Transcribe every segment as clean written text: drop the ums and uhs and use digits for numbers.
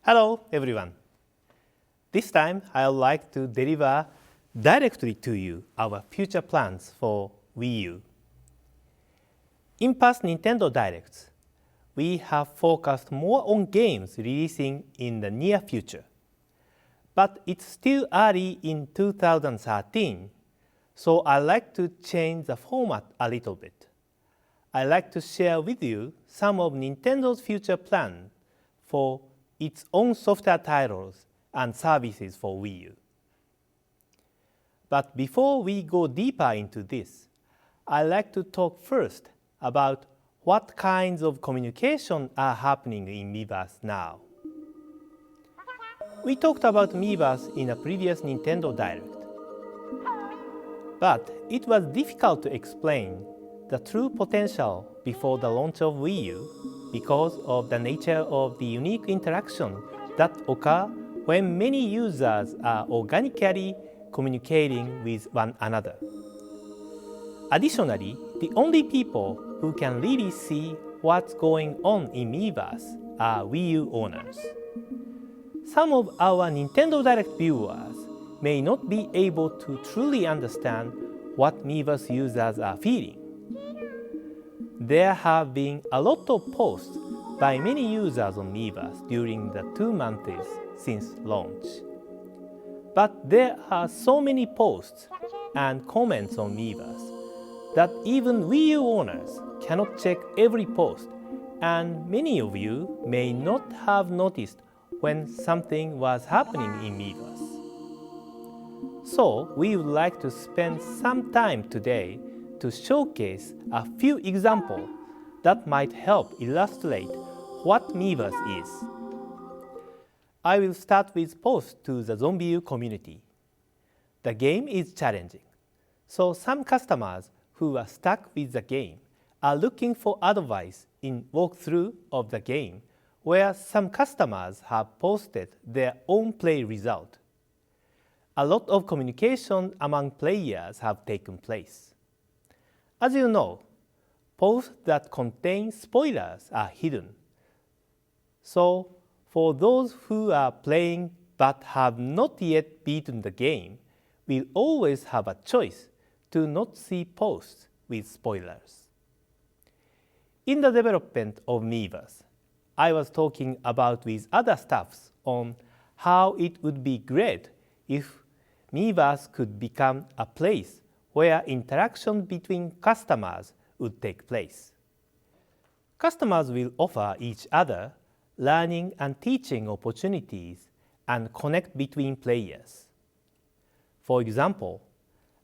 Hello, everyone. This time, I would like to deliver directly to you our future plans for Wii U. In past Nintendo Directs, we have focused more on games releasing in the near future. But it's still early in 2013, so I'd like to change the format a little bit. I'd like to share with you some of Nintendo's future plans for its own software titles and services for Wii U. But before we go deeper into this, I'd like to talk first about what kinds of communication are happening in Miiverse now. We talked about Miiverse in a previous Nintendo Direct. But it was difficult to explain the true potential before the launch of Wii U because of the nature of the unique interaction that occur when many users are organically communicating with one another. Additionally, the only people who can really see what's going on in Miiverse are Wii U owners. Some of our Nintendo Direct viewers may not be able to truly understand what Miiverse users are feeling. There have been a lot of posts by many users on Miiverse during the 2 months since launch. But there are so many posts and comments on Miiverse that even Wii U owners cannot check every post, and many of you may not have noticed when something was happening in Miiverse. So we would like to spend some time today to showcase a few examples that might help illustrate what Miiverse is. I will start with posts to the ZombiU community. The game is challenging, so some customers who are stuck with the game are looking for advice in walkthrough of the game, where some customers have posted their own play result. A lot of communication among players have taken place. As you know, posts that contain spoilers are hidden. So, for those who are playing but have not yet beaten the game, we'll always have a choice to not see posts with spoilers. In the development of Miiverse, I was talking about with other staffs on how it would be great if Miiverse could become a place where interaction between customers would take place. Customers will offer each other learning and teaching opportunities and connect between players. For example,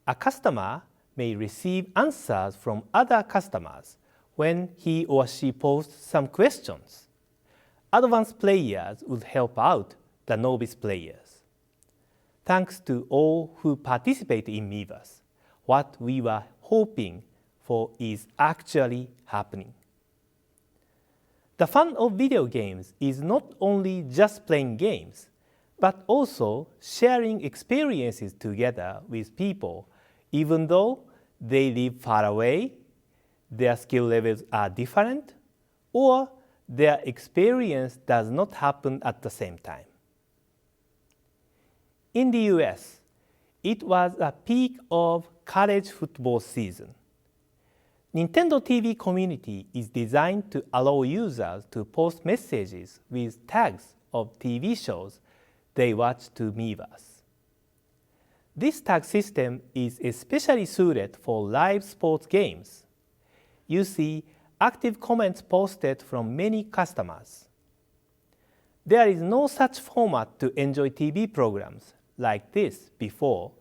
a customer may receive answers from other customers when he or she posts some questions. Advanced players would help out the novice players. Thanks to all who participate in Miiverse, what we were hoping for is actually happening. The fun of video games is not only just playing games, but also sharing experiences together with people, even though they live far away, their skill levels are different, or their experience does not happen at the same time. In the US, it was a peak of college football season. Nintendo TV community is designed to allow users to post messages with tags of TV shows they watch to Miiverse. This tag system is especially suited for live sports games. You see active comments posted from many customers. There is no such format to enjoy TV programs like this before,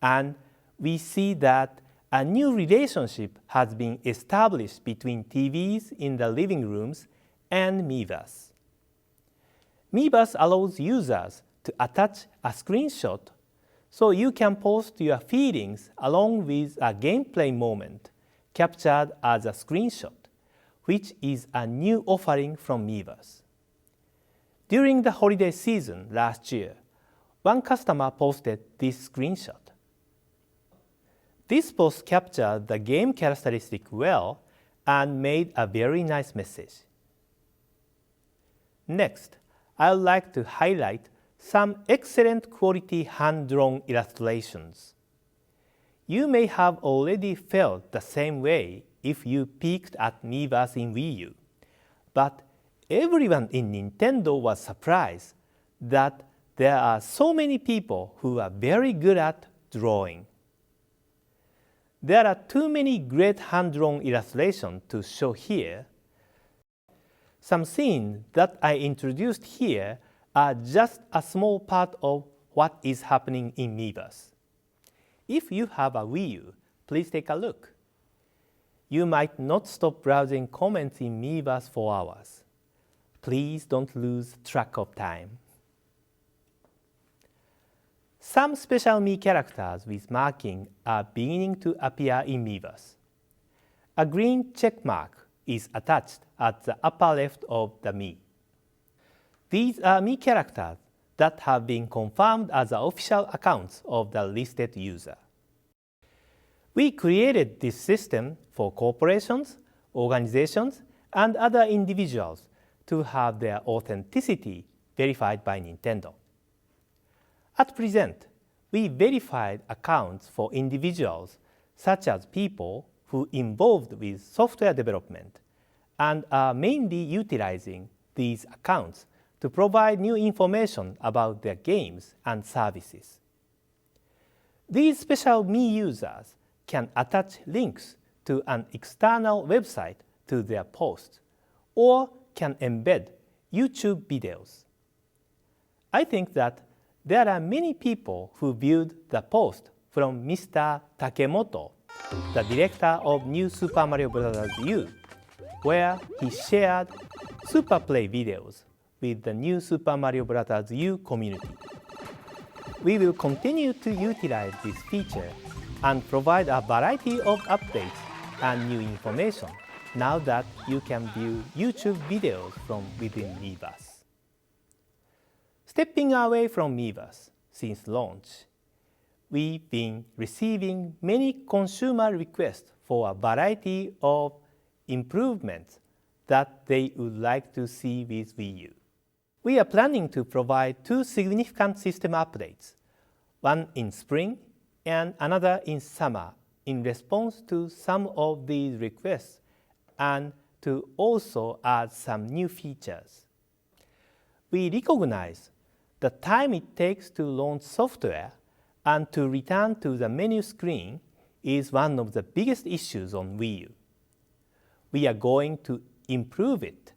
and we see that a new relationship has been established between TVs in the living rooms and Miiverse. Miiverse allows users to attach a screenshot so you can post your feelings along with a gameplay moment captured as a screenshot, which is a new offering from Miiverse. During the holiday season last year, one customer posted this screenshot. This post captured the game characteristic well and made a very nice message. Next, I would like to highlight some excellent quality hand-drawn illustrations. You may have already felt the same way if you peeked at Miiverse in Wii U, but everyone in Nintendo was surprised that there are so many people who are very good at drawing. There are too many great hand-drawn illustrations to show here. Some scenes that I introduced here are just a small part of what is happening in Miiverse. If you have a Wii U, please take a look. You might not stop browsing comments in Miiverse for hours. Please don't lose track of time. Some special Mii characters with marking are beginning to appear in Miiverse. A green check mark is attached at the upper left of the Mii. These are Mii characters that have been confirmed as the official accounts of the listed user. We created this system for corporations, organizations, and other individuals to have their authenticity verified by Nintendo. At present, we verified accounts for individuals such as people who involved with software development and are mainly utilizing these accounts to provide new information about their games and services. These special Mii users can attach links to an external website to their posts or can embed YouTube videos. I think that there are many people who viewed the post from Mr. Takemoto, the director of New Super Mario Bros. U, where he shared Super Play videos with the New Super Mario Bros. U community. We will continue to utilize this feature and provide a variety of updates and new information now that you can view YouTube videos from within Miiverse. Stepping away from Miiverse since launch, we've been receiving many consumer requests for a variety of improvements that they would like to see with Wii U. We are planning to provide two significant system updates, one in spring and another in summer, in response to some of these requests and to also add some new features. We recognize the time it takes to launch software and to return to the menu screen is one of the biggest issues on Wii U. We are going to improve it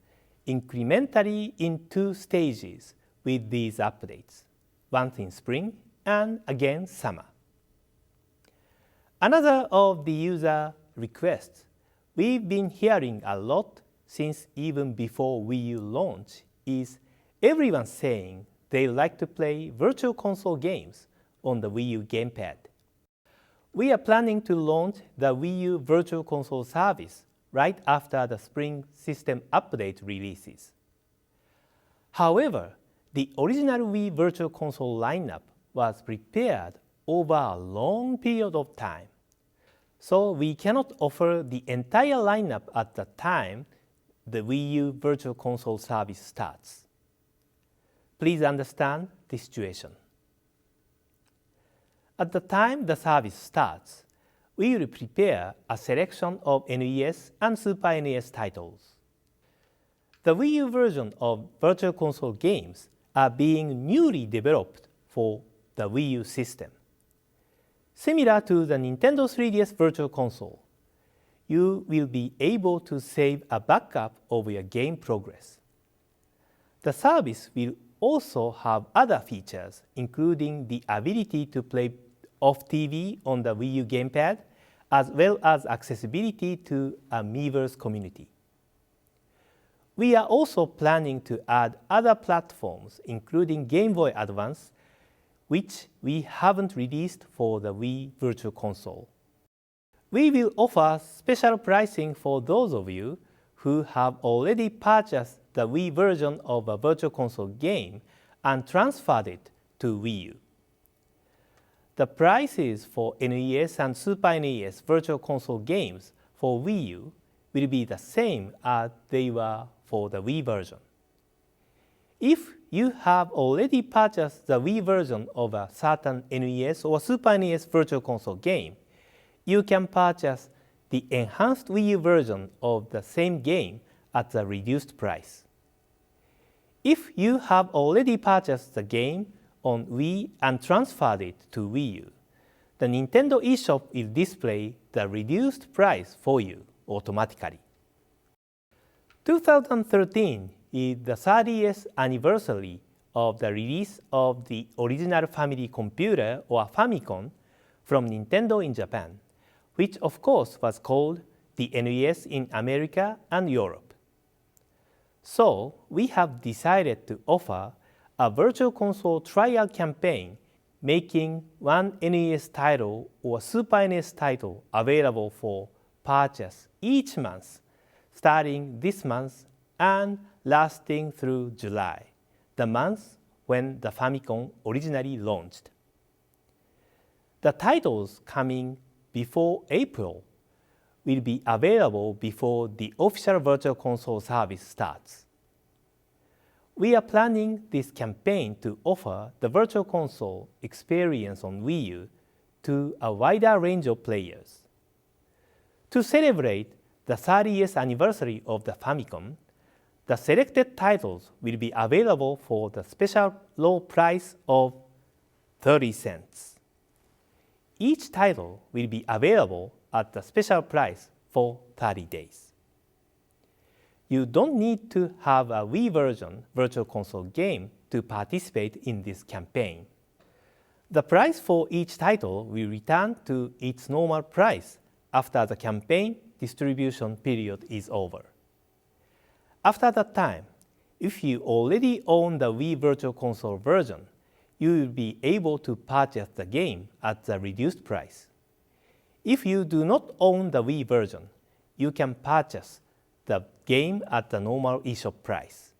incrementally in two stages with these updates, once in spring and again summer. Another of the user requests we've been hearing a lot since even before Wii U launch is everyone saying they like to play virtual console games on the Wii U gamepad. We are planning to launch the Wii U Virtual Console service right after the spring system update releases. However, the original Wii Virtual Console lineup was prepared over a long period of time, so we cannot offer the entire lineup at the time the Wii U Virtual Console service starts. Please understand the situation. At the time the service starts, we will prepare a selection of NES and Super NES titles. The Wii U version of Virtual Console games are being newly developed for the Wii U system. Similar to the Nintendo 3DS Virtual Console, you will be able to save a backup of your game progress. The service will also have other features, including the ability to play off TV on the Wii U gamepad, as well as accessibility to a Miiverse community. We are also planning to add other platforms, including Game Boy Advance, which we haven't released for the Wii Virtual Console. We will offer special pricing for those of you who have already purchased the Wii version of a Virtual Console game and transferred it to Wii U. The prices for NES and Super NES Virtual Console games for Wii U will be the same as they were for the Wii version. If you have already purchased the Wii version of a certain NES or Super NES Virtual Console game, you can purchase the enhanced Wii U version of the same game at the reduced price. If you have already purchased the game on Wii and transferred it to Wii U, the Nintendo eShop will display the reduced price for you automatically. 2013 is the 30th anniversary of the release of the original family computer or Famicom from Nintendo in Japan, which of course was called the NES in America and Europe. So we have decided to offer a Virtual Console trial campaign making one NES title or Super NES title available for purchase each month, starting this month and lasting through July, the month when the Famicom originally launched. The titles coming before April will be available before the official Virtual Console service starts. We are planning this campaign to offer the Virtual Console experience on Wii U to a wider range of players. To celebrate the 30th anniversary of the Famicom, the selected titles will be available for the special low price of 30 cents. Each title will be available at the special price for 30 days. You don't need to have a Wii version Virtual Console game to participate in this campaign. The price for each title will return to its normal price after the campaign distribution period is over. After that time, if you already own the Wii Virtual Console version, you will be able to purchase the game at the reduced price. If you do not own the Wii version, you can purchase the game at the normal eShop price.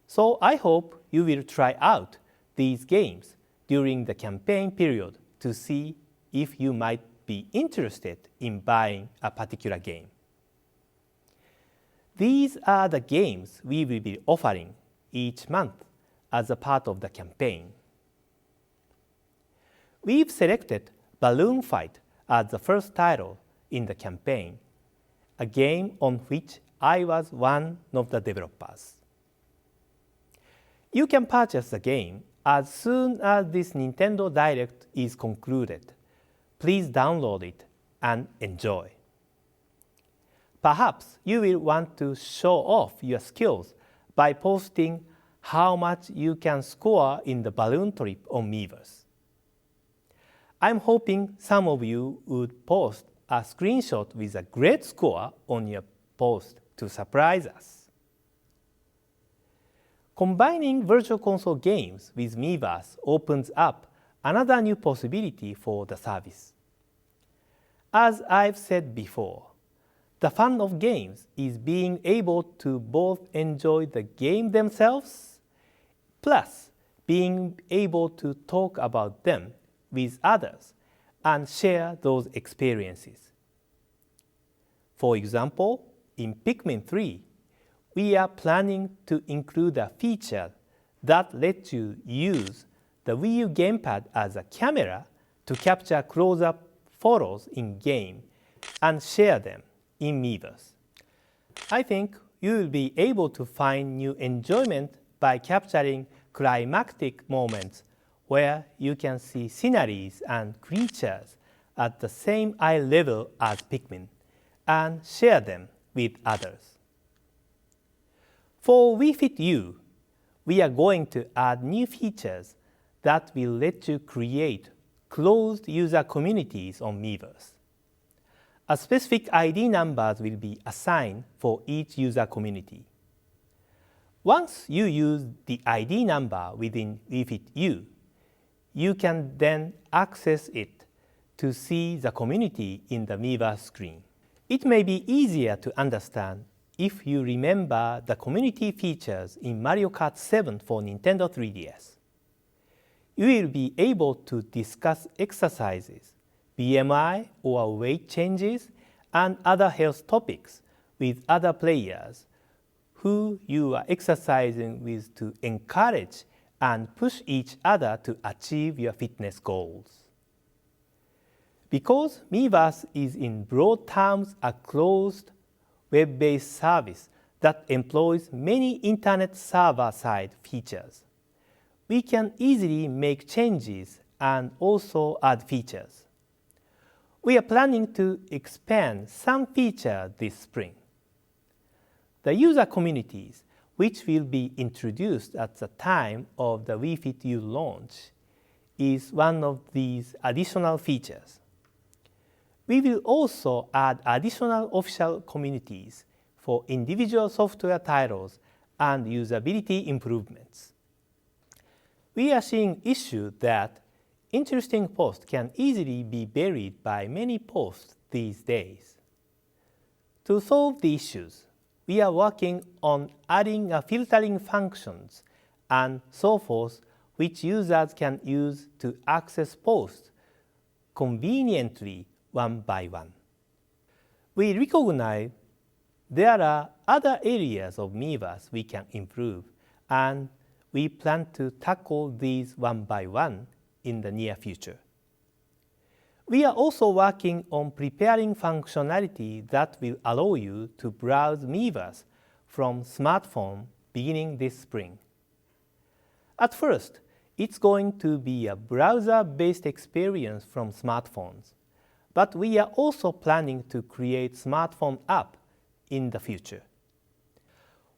So I hope you will try out these games during the campaign period to see if you might be interested in buying a particular game. These are the games we will be offering each month as a part of the campaign. We've selected Balloon Fight as the first title in the campaign, a game on which I was one of the developers. You can purchase the game as soon as this Nintendo Direct is concluded. Please download it and enjoy. Perhaps you will want to show off your skills by posting how much you can score in the balloon trip on Miiverse. I'm hoping some of you would post a screenshot with a great score on your post to surprise us. Combining Virtual Console games with Miiverse opens up another new possibility for the service. As I've said before, the fun of games is being able to both enjoy the game themselves, plus being able to talk about them with others and share those experiences. For example, in Pikmin 3, we are planning to include a feature that lets you use the Wii U gamepad as a camera to capture close-up photos in-game and share them in Miiverse. I think you will be able to find new enjoyment by capturing climactic moments where you can see sceneries and creatures at the same eye level as Pikmin and share them with others. For Wii Fit U, we are going to add new features that will let you create closed user communities on Miiverse. A specific ID numbers will be assigned for each user community. Once you use the ID number within Wii Fit U, you can then access it to see the community in the Miiverse screen. It may be easier to understand if you remember the community features in Mario Kart 7 for Nintendo 3DS. You will be able to discuss exercises, BMI or weight changes, and other health topics with other players who you are exercising with to encourage and push each other to achieve your fitness goals. Because Miiverse is in broad terms a closed web-based service that employs many internet server-side features, we can easily make changes and also add features. We are planning to expand some features this spring. The user communities, which will be introduced at the time of the Wii Fit U launch, is one of these additional features. We will also add additional official communities for individual software titles and usability improvements. We are seeing issues that interesting posts can easily be buried by many posts these days. To solve the issues, we are working on adding filtering functions and so forth which users can use to access posts conveniently one by one. We recognize there are other areas of Miiverse we can improve, and we plan to tackle these one by one in the near future. We are also working on preparing functionality that will allow you to browse Miiverse from smartphone beginning this spring. At first, it's going to be a browser-based experience from smartphones, but we are also planning to create smartphone app in the future.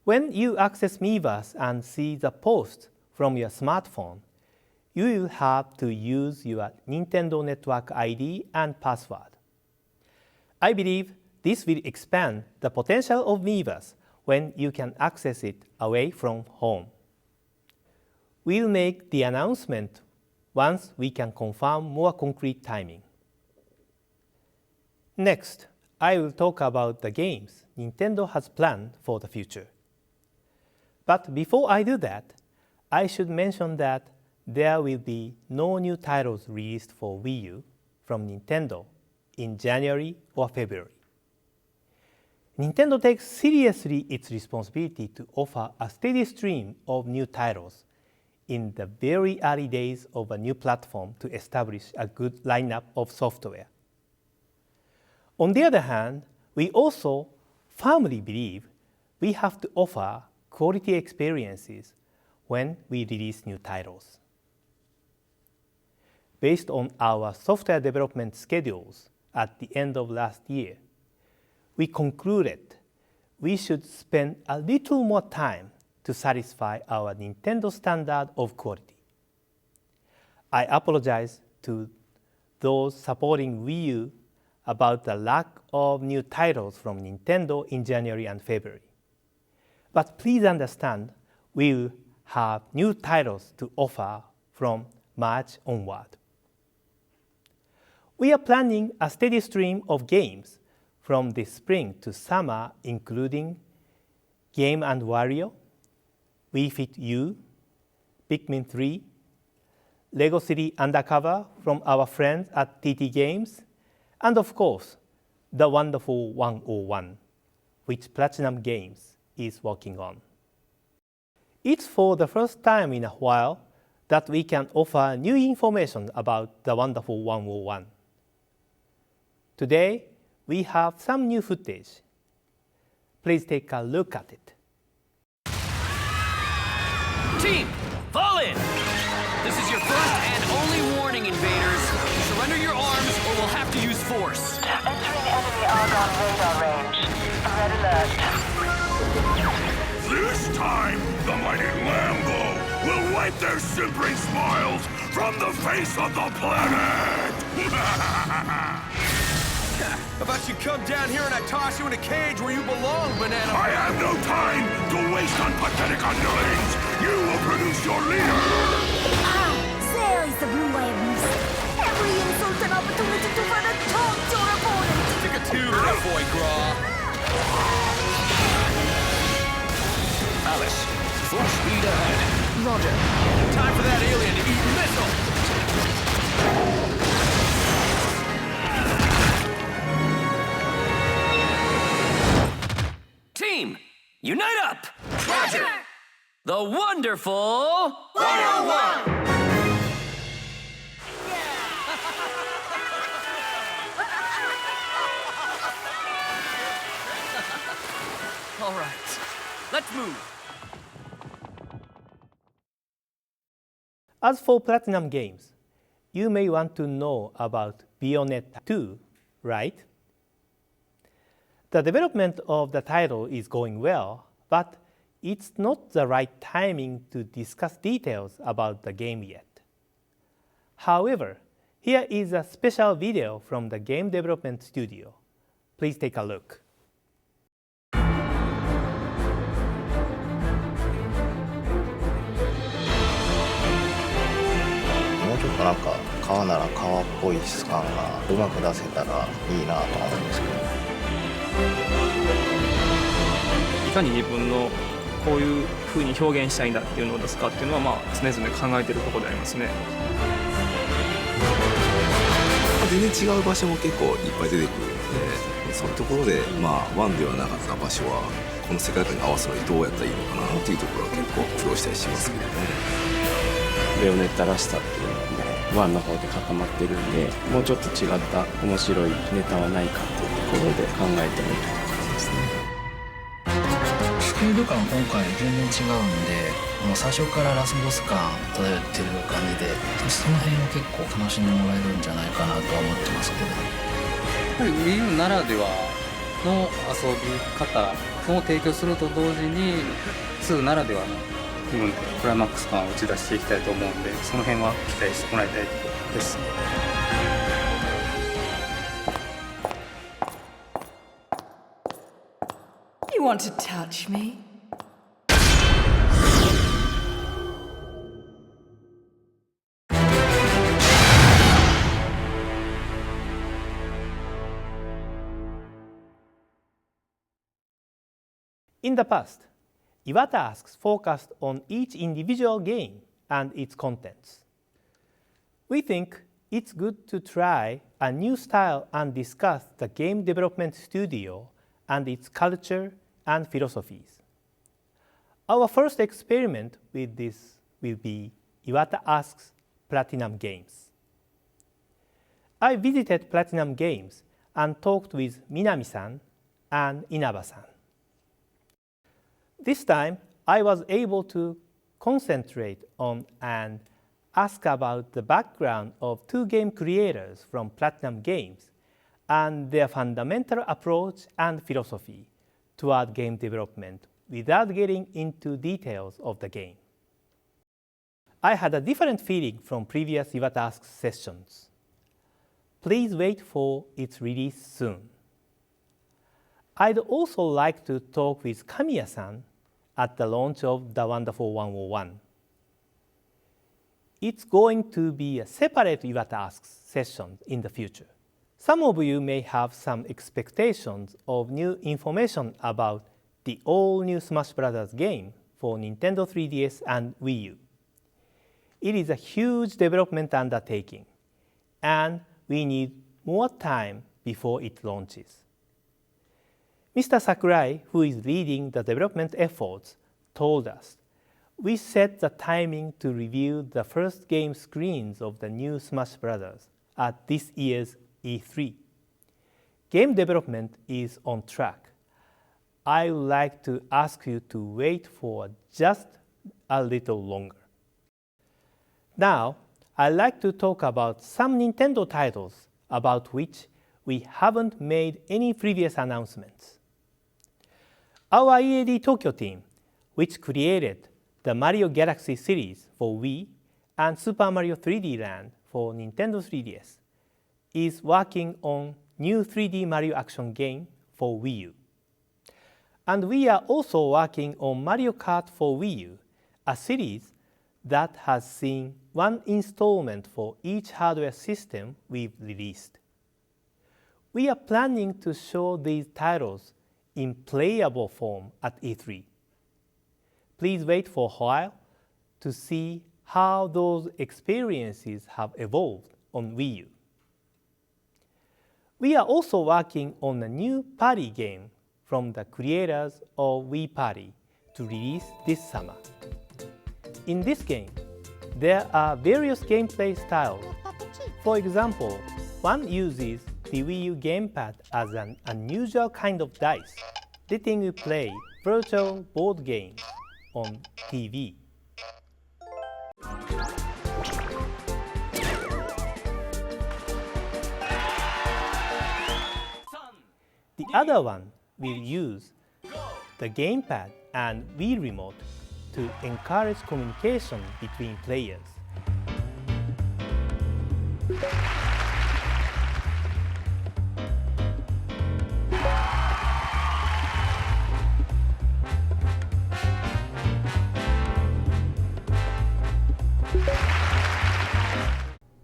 When you access Miiverse and see the post from your smartphone, you will have to use your Nintendo Network ID and password. I believe this will expand the potential of Miiverse when you can access it away from home. We'll make the announcement once we can confirm more concrete timing. Next, I will talk about the games Nintendo has planned for the future. But before I do that, I should mention that there will be no new titles released for Wii U from Nintendo in January or February. Nintendo takes seriously its responsibility to offer a steady stream of new titles in the very early days of a new platform to establish a good lineup of software. On the other hand, we also firmly believe we have to offer quality experiences when we release new titles. Based on our software development schedules at the end of last year, we concluded we should spend a little more time to satisfy our Nintendo standard of quality. I apologize to those supporting Wii U about the lack of new titles from Nintendo in January and February. But please understand, we will have new titles to offer from March onward. We are planning a steady stream of games from this spring to summer, including Game & Wario, Wii Fit U, Pikmin 3, Lego City Undercover from our friends at TT Games, and of course, The Wonderful 101, which Platinum Games is working on. It's for the first time in a while that we can offer new information about The Wonderful 101. Today, we have some new footage. Please take a look at it. Team, fall in! This is your first and only warning, invaders. Surrender your arms or we'll have to use force. Entering enemy Argon radar range. Red alert. This time, the mighty Lambo will wipe their simpering smiles from the face of the planet! How about you come down here and I toss you in a cage where you belong, Banana? I have no time to waste on pathetic underlings! You will produce your leader! There is the blue waves. Every insult an opportunity to run a taunt your opponent. Take a two to that boy, Graw. Alice, full speed ahead. Roger. Time for that alien to eat missile. Team, unite up! Roger! The wonderful 101! All right, let's move. As for Platinum games, you may want to know about Bayonetta 2, right? The development of the title is going well, but it's not the right timing to discuss details about the game yet. However, here is a special video from the game development studio. Please take a look. もうちょっとなんか革なら革っぽい質感がうまく出せたらいいなとは思うんですけど。いかに自分のこういう風に表現したいんだっていうのを出すかっていうのはまあ常々考えてるところでありますね。全然違う場所も結構いっぱい出てくるので、そういうところでまあワンではなかった場所はこの世界観に合わせるのにどうやったらいいのかなっていうところは結構苦労したりしますけどね。ベヨネッタらしさっていうのもワンの方で固まってるんで、もうちょっと違った面白いネタはないかっていうところで考えてみる感じですね。スピード感今回全然違うんで、もう最初からラスボス感漂ってる感じで、その辺を結構楽しんでもらえるんじゃないかなとは思ってますけど。やっぱり Wii U ならではの遊び方を提供すると同時に2ならではの部分でクライマックス感を打ち出していきたいと思うんで、その辺は期待してもらいたいところです。You want to touch me? In the past, Iwata Asks focused on each individual game and its contents. We think it's good to try a new style and discuss the game development studio and its culture and philosophies. Our first experiment with this will be Iwata Asks Platinum Games. I visited Platinum Games and talked with Minami-san and Inaba-san. This time, I was able to concentrate on and ask about the background of two game creators from Platinum Games and their fundamental approach and philosophy toward game development without getting into details of the game. I had a different feeling from previous Iwata Asks sessions. Please wait for its release soon. I'd also like to talk with Kamiya-san at the launch of The Wonderful 101. It's going to be a separate Iwata Asks session in the future. Some of you may have some expectations of new information about the all-new Smash Bros. Game for Nintendo 3DS and Wii U. It is a huge development undertaking, and we need more time before it launches. Mr. Sakurai, who is leading the development efforts, told us we set the timing to review the first game screens of the new Smash Bros. At this year's E3. Game development is on track. I would like to ask you to wait for just a little longer. Now, I'd like to talk about some Nintendo titles about which we haven't made any previous announcements. Our EAD Tokyo team, which created the Mario Galaxy series for Wii and Super Mario 3D Land for Nintendo 3DS, is working on new 3D Mario action game for Wii U. And we are also working on Mario Kart for Wii U, a series that has seen one installment for each hardware system we've released. We are planning to show these titles in playable form at E3. Please wait for a while to see how those experiences have evolved on Wii U. We are also working on a new party game from the creators of Wii Party to release this summer. In this game, there are various gameplay styles. For example, one uses the Wii U gamepad as an unusual kind of dice, letting you play virtual board games on TV. The other one will use the gamepad and Wii remote to encourage communication between players.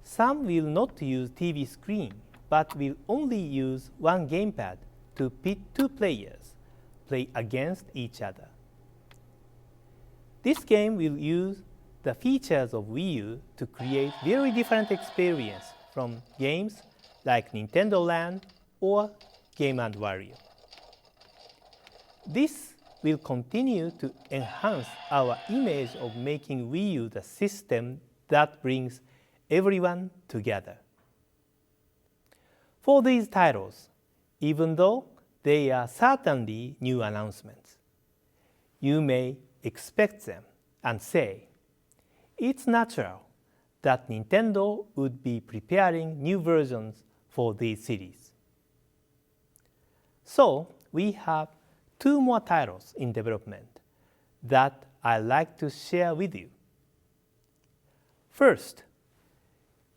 Some will not use TV screen, but will only use one gamepad to pit two players, play against each other. This game will use the features of Wii U to create very different experience from games like Nintendo Land or Game & Wario. This will continue to enhance our image of making Wii U the system that brings everyone together. For these titles, even though they are certainly new announcements, you may expect them and say, it's natural that Nintendo would be preparing new versions for these series. So we have two more titles in development that I'd like to share with you. First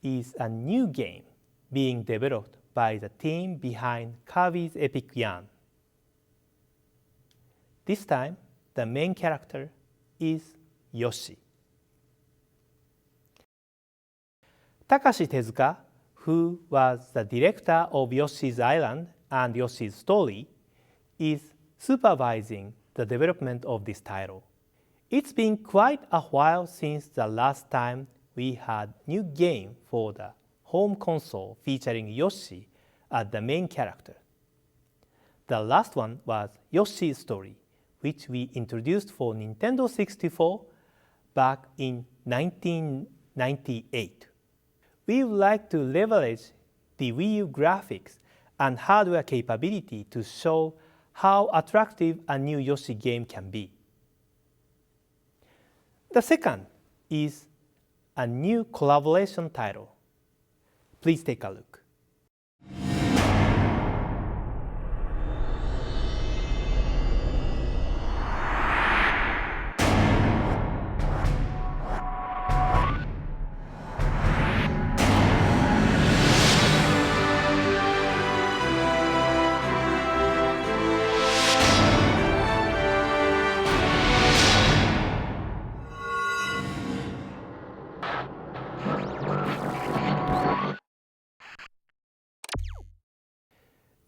is a new game being developed by the team behind Kirby's Epic Yarn. This time, the main character is Yoshi. Takashi Tezuka, who was the director of Yoshi's Island and Yoshi's Story, is supervising the development of this title. It's been quite a while since the last time we had new game for the home console featuring Yoshi as the main character. The last one was Yoshi's Story, which we introduced for Nintendo 64 back in 1998. We would like to leverage the Wii U graphics and hardware capability to show how attractive a new Yoshi game can be. The second is a new collaboration title. Please take a look.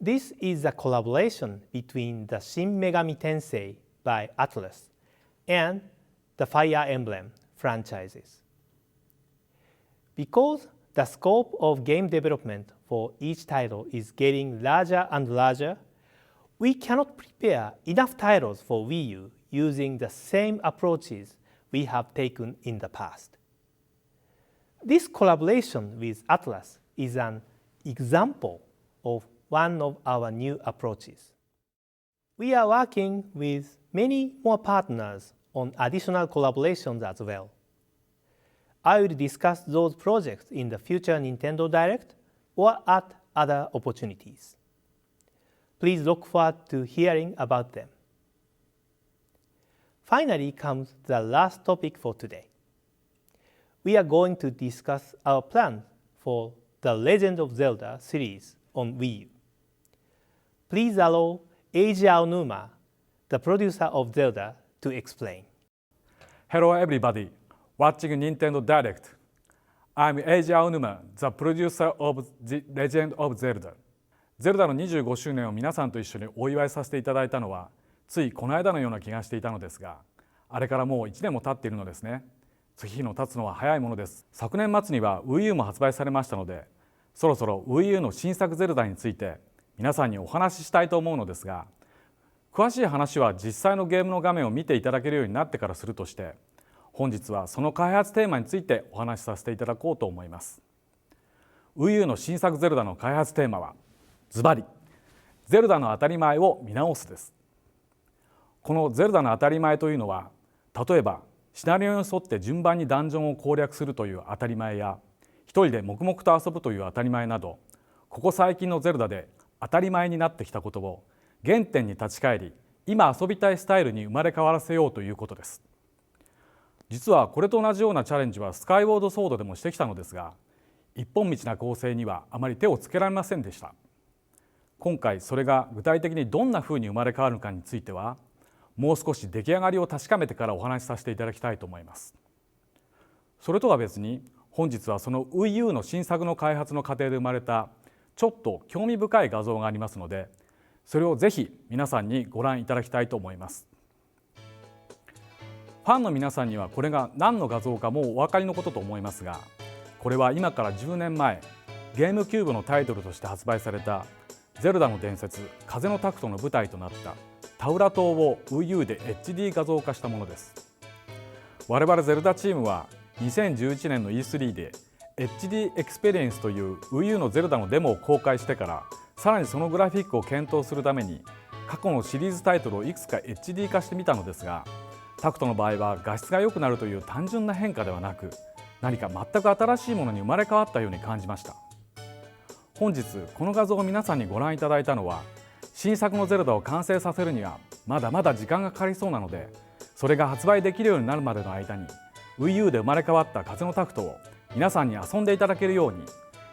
This is a collaboration between the Shin Megami Tensei by Atlus and the Fire Emblem franchises. Because the scope of game development for each title is getting larger and larger, we cannot prepare enough titles for Wii U using the same approaches we have taken in the past. This collaboration with Atlus is an example of one of our new approaches. We are working with many more partners on additional collaborations as well. I will discuss those projects in the future Nintendo Direct or at other opportunities. Please look forward to hearing about them. Finally comes the last topic for today. We are going to discuss our plans for the Legend of Zelda series on Wii U. Please allow Eiji Aonuma, the producer of Zelda, to explain. Hello everybody, watching Nintendo Direct. I'm Eiji Aonuma, the producer of The Legend of Zelda. ゼルダの25周年を皆さんと一緒にお祝いさせていただいたのはついこの間のような気がしていたのですが、あれからもう1年も経っているのですね。月日の経つのは早いものです。昨年末には Wii U も発売されましたので、そろそろ Wii U の新作ゼルダについて皆さんにお話ししたいと思うのですが、詳しい話は実際のゲームの画面を見ていただけるようになってからするとして、本日はその開発テーマについてお話しさせていただこうと思います。Wii U の新作ゼルダの開発テーマはズバリゼルダの当たり前を見直すです。このゼルダの当たり前というのは、例えばシナリオに沿って順番にダンジョンを攻略するという当たり前や、一人で黙々と遊ぶという当たり前など、ここ最近のゼルダで当たり前になってきたことを原点に立ち返り、今遊びたいスタイルに生まれ変わらせようということです。実はこれと同じようなチャレンジはスカイウォードソードでもしてきたのですが、一本道な構成にはあまり手をつけられませんでした。今回それが具体的にどんなふうに生まれ変わるかについては、もう少し出来上がりを確かめてからお話しさせていただきたいと思います。それとは別に、本日はその Wii U の新作の開発の過程で生まれたちょっと興味深い画像がありますので、それをぜひ皆さんにご覧いただきたいと思います。ファンの皆さんにはこれが何の画像かもうお分かりのことと思いますが、これは今から10年前、ゲームキューブのタイトルとして発売されたゼルダの伝説風のタクトの舞台となったタウラ島を Wii U で HD 画像化したものです。我々ゼルダチームは2011年の E3 で HD エクスペリエンスという Wii U のゼルダのデモを公開してから、さらにそのグラフィックを検討するために過去のシリーズタイトルをいくつか HD 化してみたのですが、タクトの場合は画質が良くなるという単純な変化ではなく、何か全く新しいものに生まれ変わったように感じました。本日この画像を皆さんにご覧いただいたのは、新作のゼルダを完成させるにはまだまだ時間がかかりそうなので、それが発売できるようになるまでの間に Wii U で生まれ変わった風のタクトを皆さんに遊んでいただけるように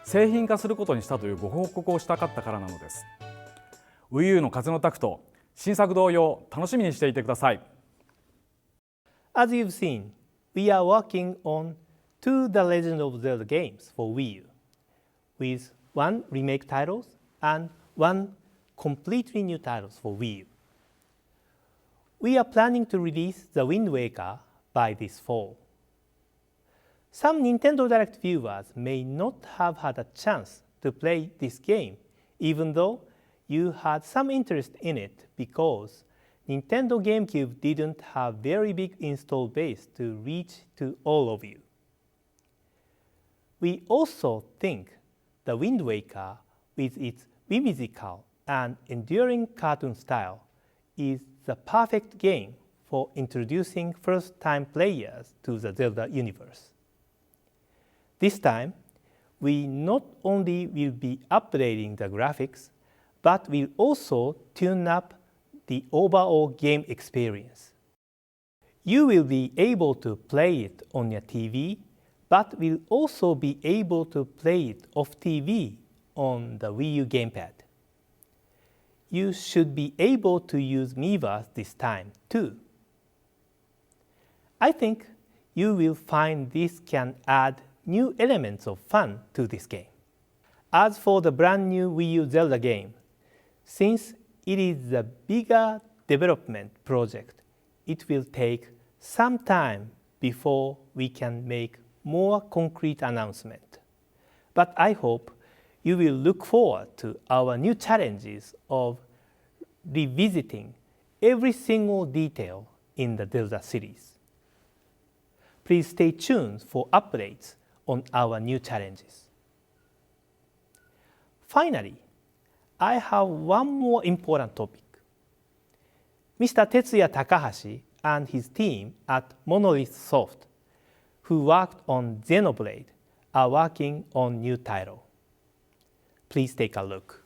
製品化することにしたというご報告をしたかったからなのです。 Wii U の風のタクト、新作同様楽しみにしていてください。 As you've seen, we are working on two The Legend of Zelda games for Wii U, with one remake titles and one completely new titles for Wii U. We are planning to release The Wind Waker by this fall. Some Nintendo Direct viewers may not have had a chance to play this game, even though you had some interest in it because Nintendo GameCube didn't have very big install base to reach to all of you. We also think The Wind Waker, with its whimsical and enduring cartoon style, is the perfect game for introducing first-time players to the Zelda universe. This time, we not only will be updating the graphics, but will also tune up the overall game experience. You will be able to play it on your TV, but will also be able to play it off TV on the Wii U gamepad. You should be able to use Miiverse this time too. I think you will find this can add new elements of fun to this game. As for the brand new Wii U Zelda game, since it is a bigger development project, it will take some time before we can make more concrete announcement. But I hope you will look forward to our new challenges of revisiting every single detail in the Zelda series. Please stay tuned for updates on our new challenges. Finally, I have one more important topic. Mr. Tetsuya Takahashi and his team at Monolith Soft, who worked on Xenoblade, are working on new title. Please take a look.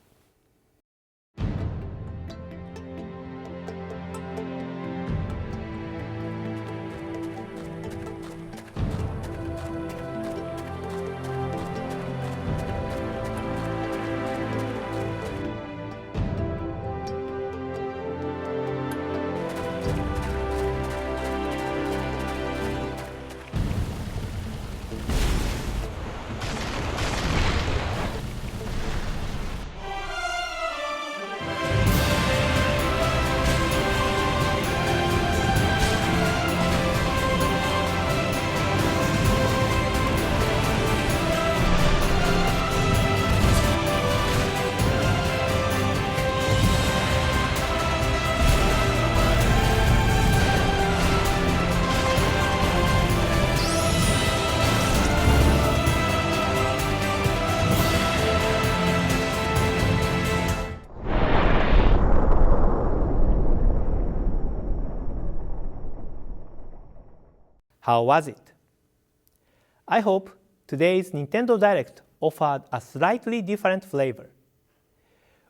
How was it? I hope today's Nintendo Direct offered a slightly different flavor.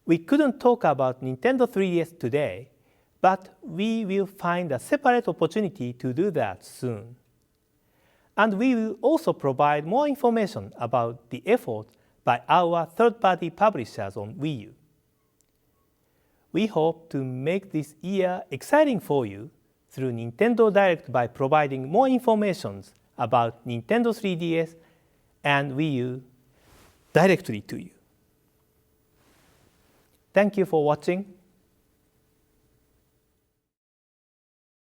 We couldn't talk about Nintendo 3DS today, but we will find a separate opportunity to do that soon. And we will also provide more information about the efforts by our third-party publishers on Wii U. We hope to make this year exciting for you through Nintendo Direct by providing more information about Nintendo 3DS and Wii U directly to you. Thank you for watching.